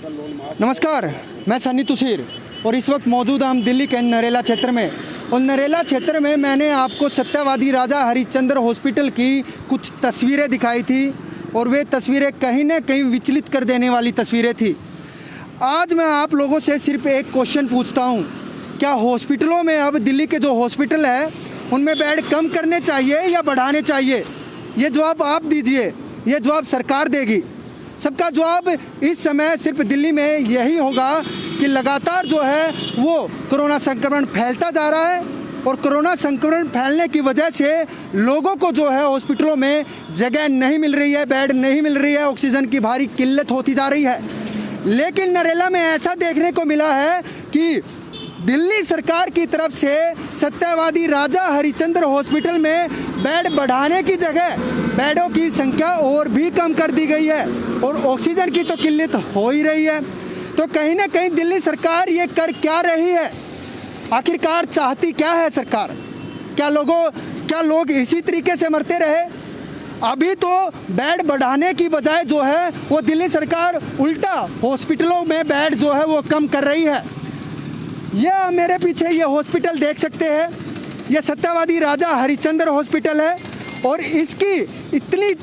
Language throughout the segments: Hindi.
नमस्कार, मैं सन्नी तुषीर और इस वक्त मौजूद हम दिल्ली के नरेला क्षेत्र में। और नरेला क्षेत्र में मैंने आपको सत्यवादी राजा हरिश्चंद्र हॉस्पिटल की कुछ तस्वीरें दिखाई थी और वे तस्वीरें कहीं न कहीं विचलित कर देने वाली तस्वीरें थी। आज मैं आप लोगों से सिर्फ एक क्वेश्चन पूछता हूँ, क्या हॉस्पिटलों में अब दिल्ली के जो हॉस्पिटल है उनमें बेड कम करने चाहिए या बढ़ाने चाहिए? ये जवाब आप दीजिए, ये जवाब सरकार देगी। सबका जवाब इस समय सिर्फ दिल्ली में यही होगा कि लगातार जो है वो कोरोना संक्रमण फैलता जा रहा है और कोरोना संक्रमण फैलने की वजह से लोगों को जो है हॉस्पिटलों में जगह नहीं मिल रही है, बेड नहीं मिल रही है, ऑक्सीजन की भारी किल्लत होती जा रही है। लेकिन नरेला में ऐसा देखने को मिला है कि दिल्ली सरकार की तरफ से सत्यवादी राजा हरिश्चंद्र हॉस्पिटल में बेड बढ़ाने की जगह बेडों की संख्या और भी कम कर दी गई है और ऑक्सीजन की तो किल्लत हो ही रही है। तो कहीं ना कहीं दिल्ली सरकार ये कर क्या रही है? आखिरकार चाहती क्या है सरकार? क्या लोग इसी तरीके से मरते रहे? अभी तो बेड बढ़ाने की बजाय जो है वो दिल्ली सरकार उल्टा हॉस्पिटलों में बेड जो है वो कम कर रही है। यह मेरे पीछे ये हॉस्पिटल देख सकते हैं, ये सत्यवादी राजा हरिश्चंद्र हॉस्पिटल है और इसकी इतनी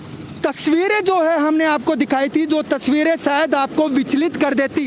तस्वीरें जो है हमने आपको दिखाई थी, जो तस्वीरें शायद आपको विचलित कर देती,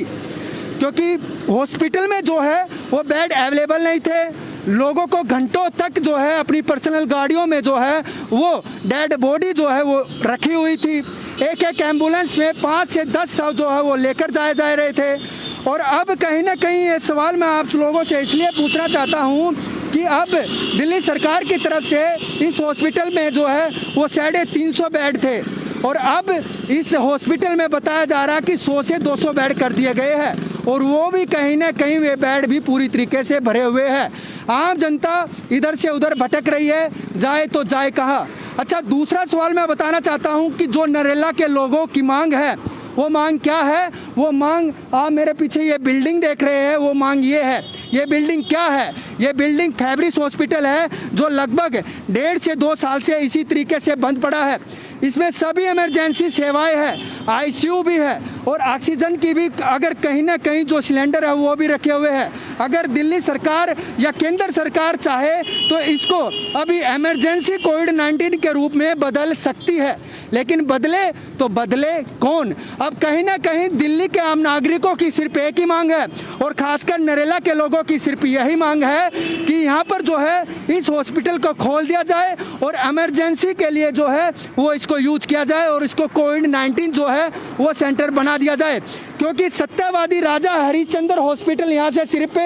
क्योंकि हॉस्पिटल में जो है वो बेड अवेलेबल नहीं थे। लोगों को घंटों तक जो है अपनी पर्सनल गाड़ियों में जो है वो डेड बॉडी जो है वो रखी हुई थी। एक एक एम्बुलेंस में 5 से 10 शव जो है वो लेकर जाए जा रहे थे। और अब कहीं ना कहीं ये सवाल मैं आप लोगों से इसलिए पूछना चाहता हूँ कि अब दिल्ली सरकार की तरफ से इस हॉस्पिटल में जो है वो 350 बेड थे और अब इस हॉस्पिटल में बताया जा रहा है कि 100 से 200 बेड कर दिए गए हैं और वो भी कहीं ना कहीं वे बेड भी पूरी तरीके से भरे हुए हैं। आम जनता इधर से उधर भटक रही है, जाए तो जाए कहाँ। अच्छा, दूसरा सवाल मैं बताना चाहता हूँ कि जो नरेला के लोगों की मांग है वो मांग क्या है? वो मांग आप मेरे पीछे ये बिल्डिंग देख रहे हैं, वो मांग ये है। ये बिल्डिंग क्या है? ये बिल्डिंग फैब्रिस हॉस्पिटल है जो लगभग 1.5 से 2 साल से इसी तरीके से बंद पड़ा है। इसमें सभी इमरजेंसी सेवाएं हैं, आईसीयू भी है और ऑक्सीजन की भी अगर कहीं ना कहीं जो सिलेंडर है वो भी रखे हुए हैं। अगर दिल्ली सरकार या केंद्र सरकार चाहे तो इसको अभी इमरजेंसी कोविड-19 के रूप में बदल सकती है, लेकिन बदले तो बदले कौन? अब कहीं ना कहीं दिल्ली के आम नागरिकों की सिर्फ एक ही मांग है और खासकर नरेला के लोगों की सिर्फ यही मांग है कि यहाँ पर जो है इस हॉस्पिटल को खोल दिया जाए और इमरजेंसी के लिए जो है वो इसको यूज किया जाए और इसको कोविड-19 जो है वो सेंटर बना दिया जाए। क्योंकि सत्यवादी राजा हरिश्चंद्र हॉस्पिटल यहाँ से सिर्फ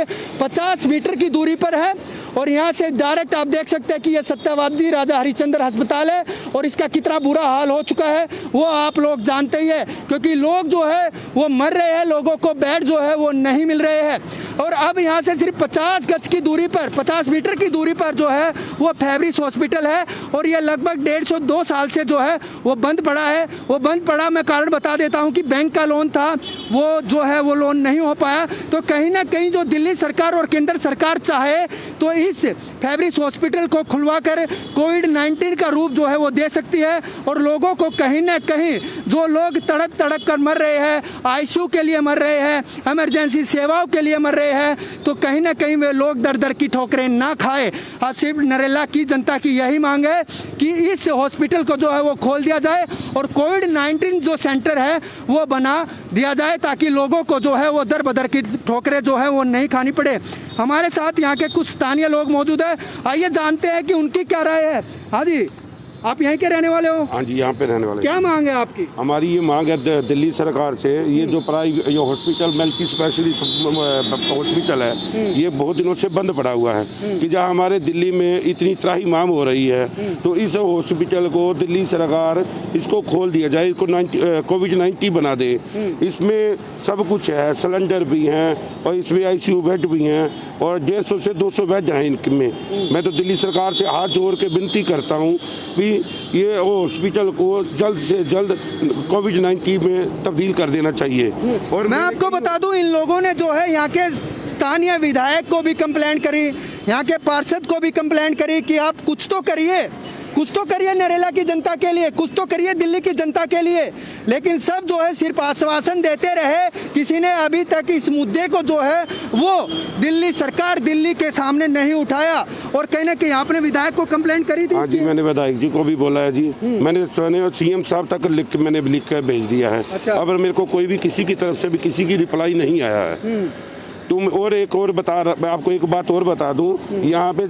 50 मीटर की दूरी पर है और यहाँ से डायरेक्ट आप देख सकते हैं कि यह सत्यवादी राजा हरिश्चंद्र अस्पताल है और इसका कितना बुरा हाल हो चुका है वो आप लोग जानते ही है, क्योंकि लोग जो है वो मर रहे हैं, लोगों को बेड जो है वो नहीं मिल रहे हैं। और अब यहाँ से सिर्फ 50 गज की दूरी पर, 50 मीटर की दूरी पर जो है वो फैब्रिस हॉस्पिटल है और ये लगभग 1.5-2 साल से जो है वो बंद पड़ा है। वो बंद पड़ा, मैं कारण बता देता हूँ कि बैंक का लोन था, वो जो है वो लोन नहीं हो पाया। तो कहीं ना कहीं जो दिल्ली सरकार और केंद्र सरकार चाहे तो इस फैब्रिस हॉस्पिटल को खुलवा कर कोविड-19 का रूप जो है वो दे सकती है और लोगों को कहीं ना कहीं जो लोग तड़प तड़प कर मर रहे हैं, आईसीयू के लिए मर रहे हैं, इमरजेंसी सेवाओं के लिए मर रहे हैं, तो कहीं ना कहीं वे लोग दर दर की ठोकरें ना खाए। अब सिर्फ नरेला की जनता की यही मांग है कि इस हॉस्पिटल को जो है वो खोल दिया जाए और कोविड-19 जो सेंटर है वो बना दिया जाए ताकि लोगों को जो है वो दर बदर की ठोकरें जो है वो नहीं खानी पड़े। हमारे साथ यहाँ के कुछ स्थानीय लोग मौजूद है, आइए जानते हैं कि उनकी क्या राय है। हाँ जी, आप यहीं के रहने वाले हो? हाँ जी, यहाँ पे रहने वाले। क्या मांग है आपकी? हमारी ये मांग है दिल्ली सरकार से, ये जो जो हॉस्पिटल मल्टी स्पेशलिस्ट हॉस्पिटल है ये बहुत दिनों से बंद पड़ा हुआ है कि जहाँ हमारे दिल्ली में इतनी त्राहिमाम हो रही है तो इस हॉस्पिटल को दिल्ली सरकार इसको खोल दिया जाए, इसको कोविड-19 बना दे। इसमें सब कुछ है, सिलेंडर भी हैं और इसमें आईसीयू बेड भी हैं और 150 से 200 बेड हैं इनमें। मैं तो दिल्ली सरकार से हाथ जोड़ के विनती करता हूँ ये हॉस्पिटल को जल्द से जल्द कोविड-19 में तब्दील कर देना चाहिए। और मैं आपको बता दूं, इन लोगों ने जो है यहाँ के स्थानीय विधायक को भी कंप्लेंट करी, यहाँ के पार्षद को भी कंप्लेंट करी कि आप कुछ तो करिए, कुछ तो करिए नरेला की जनता के लिए, कुछ तो करिए दिल्ली की जनता के लिए। लेकिन सब जो है सिर्फ आश्वासन देते रहे, किसी ने अभी तक इस मुद्दे को जो है वो दिल्ली सरकार दिल्ली के सामने नहीं उठाया। और कहीं ना कहीं आपने विधायक को कंप्लेंट करी थी? हाँ जी, मैंने विधायक जी को भी बोला है जी। मैंने सीएम साहब तक मैंने लिख कर भेज दिया है। अच्छा। अब मेरे को कोई भी किसी की तरफ से भी किसी की रिप्लाई नहीं आया है। तुम और एक और मैं आपको एक बात और बता दूं, यहाँ पे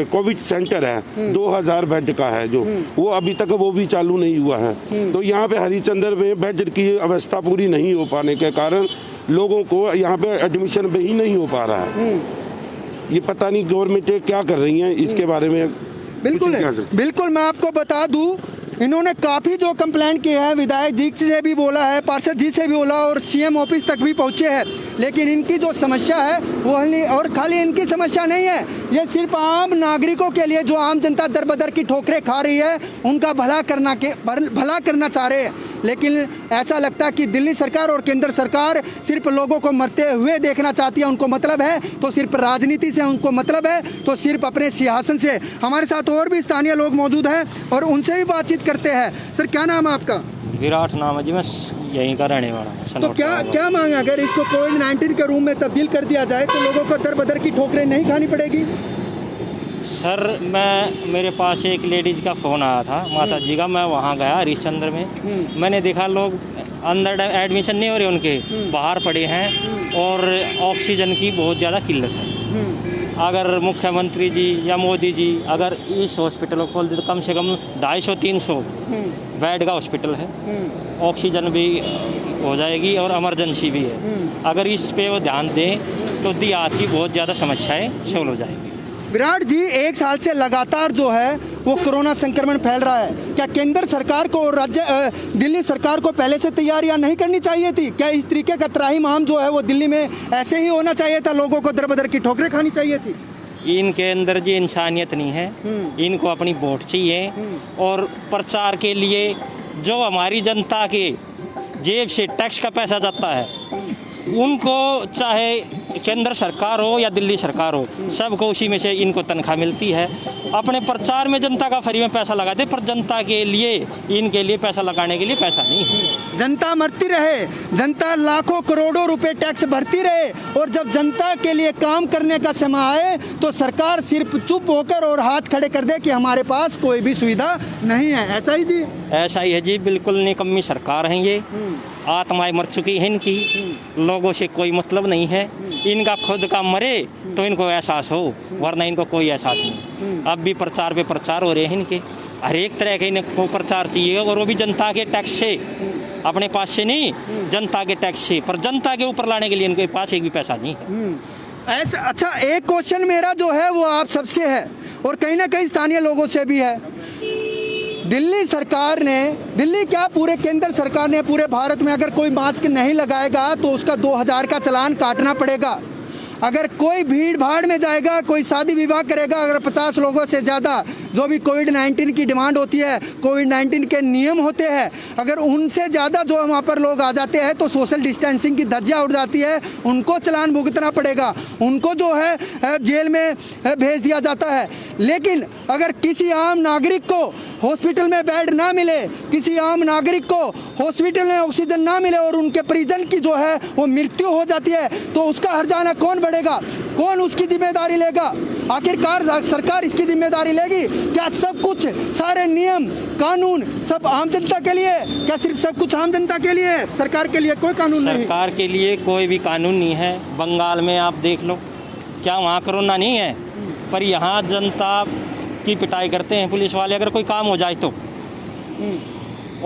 कोविड सेंटर है 2000 बेड का है जो, वो अभी तक वो भी चालू नहीं हुआ है। तो यहाँ पे हरिचंद्र में बेड की अवस्था पूरी नहीं हो पाने के कारण लोगों को यहाँ पे एडमिशन भी ही नहीं हो पा रहा है। ये पता नहीं गवर्नमेंट क्या कर रही है इसके बारे में। बिल्कुल मैं आपको बता दूं, इन्होंने काफ़ी जो कंप्लेंट की है, विधायक जी से भी बोला है, पार्षद जी से भी बोला और सीएम ऑफिस तक भी पहुंचे हैं, लेकिन इनकी जो समस्या है वो हल नहीं। और खाली इनकी समस्या नहीं है, ये सिर्फ आम नागरिकों के लिए, जो आम जनता दर बदर की ठोकरें खा रही है, उनका भला करना चाह रहे हैं। लेकिन ऐसा लगता है कि दिल्ली सरकार और केंद्र सरकार सिर्फ लोगों को मरते हुए देखना चाहती है। उनको मतलब है तो सिर्फ राजनीति से, उनको मतलब है तो सिर्फ अपने सिंहासन से। हमारे साथ और भी स्थानीय लोग मौजूद हैं और उनसे भी बातचीत करते हैं। सर क्या नाम है आपका? विराट नाम है जी, मैं यहीं का रहने वाला हूँ। तो क्या मांग है, अगर इसको कोविड-19 के रूम में तब्दील कर दिया जाए तो लोगों को दर बदर की ठोकरें नहीं खानी पड़ेगी? सर मेरे पास एक लेडीज का फ़ोन आया था, माता जी का। मैं वहाँ गया हरिश्चंद्र में, मैंने देखा लोग अंदर एडमिशन नहीं हो रहे उनके, बाहर पड़े हैं और ऑक्सीजन की बहुत ज़्यादा किल्लत है। अगर मुख्यमंत्री जी या मोदी जी अगर इस हॉस्पिटल को खोल दे तो कम से कम 250-300 बेड का हॉस्पिटल है, ऑक्सीजन भी हो जाएगी और इमरजेंसी भी है। अगर इस पे वो ध्यान दें तो देहात की बहुत ज़्यादा समस्याएं सॉल्व हो जाएंगी। विराट जी, एक साल से लगातार जो है वो कोरोना संक्रमण फैल रहा है। क्या केंद्र सरकार को और दिल्ली सरकार को पहले से तैयारियां नहीं करनी चाहिए थी? क्या इस तरीके का त्राहिमाम जो है वो दिल्ली में ऐसे ही होना चाहिए था? लोगों को दर बदर की ठोकरें खानी चाहिए थी? इनके अंदर जी इंसानियत नहीं है, इनको अपनी वोट चाहिए और प्रचार के लिए जो हमारी जनता के जेब से टैक्स का पैसा जाता है, उनको चाहे केंद्र सरकार हो या दिल्ली सरकार हो, सबको उसी में से इनको तनख्वाह मिलती है। अपने प्रचार में जनता का फ्री में पैसा लगाते, पर जनता के लिए, इनके लिए पैसा लगाने के लिए पैसा नहीं है। जनता मरती रहे, जनता लाखों करोड़ों रुपए टैक्स भरती रहे और जब जनता के लिए काम करने का समय आए तो सरकार सिर्फ चुप होकर और हाथ खड़े कर दे कि हमारे पास कोई भी सुविधा नहीं है। ऐसा ही जी? ऐसा ही है जी, बिल्कुल निकम्मी सरकार है ये। आत्माएं मर चुकी है इनकी, लोगों से कोई मतलब नहीं है। इनका खुद का मरे तो इनको एहसास हो, वरना इनको कोई एहसास नहीं। अब भी प्रचार पे प्रचार हो रहे हैं इनके, हर एक तरह के इनको प्रचार चाहिए और वो भी जनता के टैक्स से, अपने पास से नहीं, जनता के टैक्स से। पर जनता के ऊपर लाने के लिए इनके पास एक भी पैसा नहीं है। ऐसा अच्छा, एक क्वेश्चन मेरा जो है वो आप सबसे है और कहीं ना कहीं स्थानीय लोगों से भी है। दिल्ली सरकार ने, दिल्ली क्या पूरे केंद्र सरकार ने पूरे भारत में अगर कोई मास्क नहीं लगाएगा तो उसका 2000 का चालान काटना पड़ेगा। अगर कोई भीड़ भाड़ में जाएगा, कोई शादी विवाह करेगा, अगर 50 लोगों से ज़्यादा, जो भी कोविड-19 की डिमांड होती है, कोविड-19 के नियम होते हैं, अगर उनसे ज़्यादा जो वहाँ पर लोग आ जाते हैं तो सोशल डिस्टेंसिंग की धज्जियाँ उड़ जाती है, उनको चालान भुगतना पड़ेगा, उनको जो है जेल में भेज दिया जाता है। लेकिन अगर किसी आम नागरिक को हॉस्पिटल में बेड ना मिले, किसी आम नागरिक को हॉस्पिटल में ऑक्सीजन ना मिले और उनके परिजन की जो है वो मृत्यु हो जाती है, तो उसका हर्जाना कौन बढ़ेगा? कौन उसकी जिम्मेदारी लेगा? आखिरकार सरकार इसकी जिम्मेदारी लेगी? क्या सब कुछ, सारे नियम कानून सब आम जनता के लिए? क्या सिर्फ सब कुछ आम जनता के लिए? सरकार के लिए कोई कानून नहीं? सरकार के लिए कोई भी कानून नहीं है। बंगाल में आप देख लो, क्या वहाँ कोरोना नहीं है? पर यहाँ जनता की पिटाई करते हैं पुलिस वाले अगर कोई काम हो जाए तो।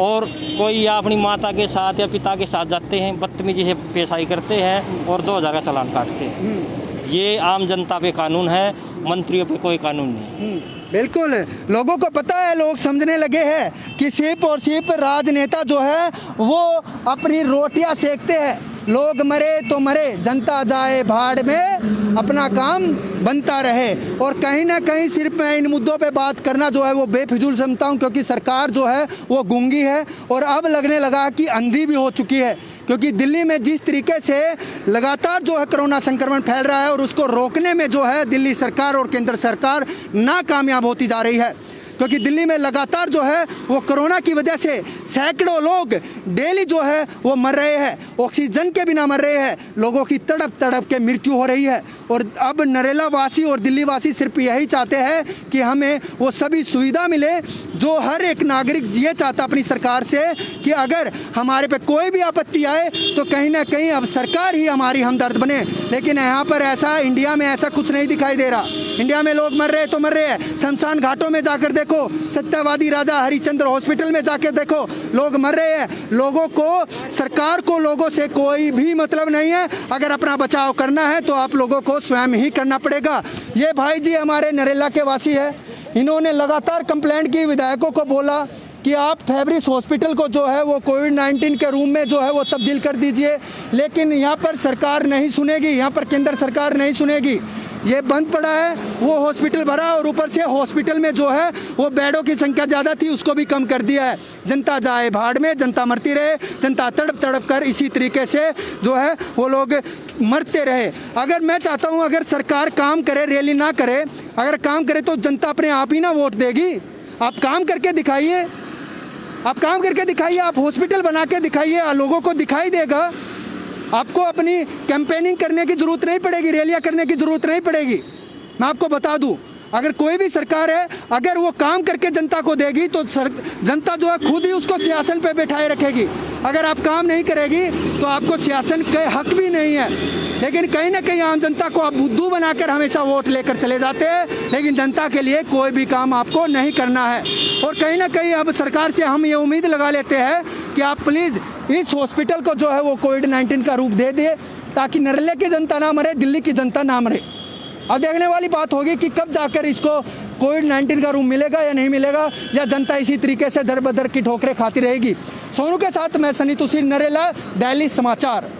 और कोई या अपनी माता के साथ या पिता के साथ जाते हैं, बदतमीजी से पेशाई करते हैं और 2000 का चालान काटते हैं। ये आम जनता पे कानून है, मंत्रियों पे कोई कानून नहीं। बिल्कुल, लोगों को पता है, लोग समझने लगे हैं कि सिर्फ और सिर्फ राजनेता जो है वो अपनी रोटियां सेकते हैं। लोग मरे तो मरे, जनता जाए भाड़ में, अपना काम बनता रहे। और कहीं ना कहीं सिर्फ मैं इन मुद्दों पे बात करना जो है वो बेफिजूल समझता हूँ, क्योंकि सरकार जो है वो गूंगी है और अब लगने लगा कि अंधी भी हो चुकी है। क्योंकि दिल्ली में जिस तरीके से लगातार जो है कोरोना संक्रमण फैल रहा है और उसको रोकने में जो है दिल्ली सरकार और केंद्र सरकार नाकामयाब होती जा रही है। क्योंकि दिल्ली में लगातार जो है वो कोरोना की वजह से सैकड़ों लोग डेली जो है वो मर रहे हैं, ऑक्सीजन के बिना मर रहे हैं, लोगों की तड़प तड़प के मृत्यु हो रही है। और अब नरेला वासी और दिल्ली वासी सिर्फ यही चाहते हैं कि हमें वो सभी सुविधा मिले जो हर एक नागरिक ये चाहता अपनी सरकार से कि अगर हमारे पे कोई भी आपत्ति आए तो कहीं ना कहीं अब सरकार ही हमारी हमदर्द बने। लेकिन यहाँ पर ऐसा, इंडिया में ऐसा कुछ नहीं दिखाई दे रहा। इंडिया में लोग मर रहे तो मर रहे हैं, शमशान घाटों में जाकर देखो, सत्यवादी राजा हरिश्चंद्र हॉस्पिटल में जाकर देखो, लोग मर रहे हैं। लोगों को, सरकार को लोगों से कोई भी मतलब नहीं है। अगर अपना बचाव करना है तो आप लोगों को स्वयं ही करना पड़ेगा। ये भाई जी हमारे नरेला के वासी है, इन्होंने लगातार कंप्लेंट की, विधायकों को बोला कि आप फैब्रिस हॉस्पिटल को जो है वो कोविड-19 के रूम में जो है वो तब्दील कर दीजिए, लेकिन यहाँ पर सरकार नहीं सुनेगी, यहाँ पर केंद्र सरकार नहीं सुनेगी। ये बंद पड़ा है, वो हॉस्पिटल भरा और ऊपर से हॉस्पिटल में जो है वो बेडों की संख्या ज़्यादा थी, उसको भी कम कर दिया है। जनता जाए भाड़ में, जनता मरती रहे, जनता तड़प तड़प कर इसी तरीके से जो है वो लोग मरते रहे। अगर मैं चाहता हूँ अगर सरकार काम करे, रैली ना करे, अगर काम करे तो जनता अपने आप ही ना वोट देगी। आप काम करके दिखाइए, आप काम करके दिखाइए, आप हॉस्पिटल बना के दिखाइए, लोगों को दिखाई देगा। आपको अपनी कैंपेनिंग करने की ज़रूरत नहीं पड़ेगी, रैलियां करने की ज़रूरत नहीं पड़ेगी। मैं आपको बता दूं, अगर कोई भी सरकार है, अगर वो काम करके जनता को देगी तो जनता जो है खुद ही उसको सियासन पे बैठाए रखेगी। अगर आप काम नहीं करेगी तो आपको सियासन के हक भी नहीं है। लेकिन कहीं ना कहीं आम जनता को आप बुद्धू बनाकर हमेशा वोट लेकर चले जाते हैं, लेकिन जनता के लिए कोई भी काम आपको नहीं करना है। और कहीं ना कहीं अब सरकार से हम ये उम्मीद लगा लेते हैं कि आप प्लीज़ इस हॉस्पिटल को जो है वो कोविड-19 का रूप दे दे, ताकि नरेला की जनता ना मरे, दिल्ली की जनता ना मरे। अब देखने वाली बात होगी कि कब जाकर इसको कोविड-19 का रूप मिलेगा या नहीं मिलेगा, या जनता इसी तरीके से दर बदर की ठोकरें खाती रहेगी। सोनू के साथ मैं सनी तुसीर, नरेला, दिल्ली समाचार।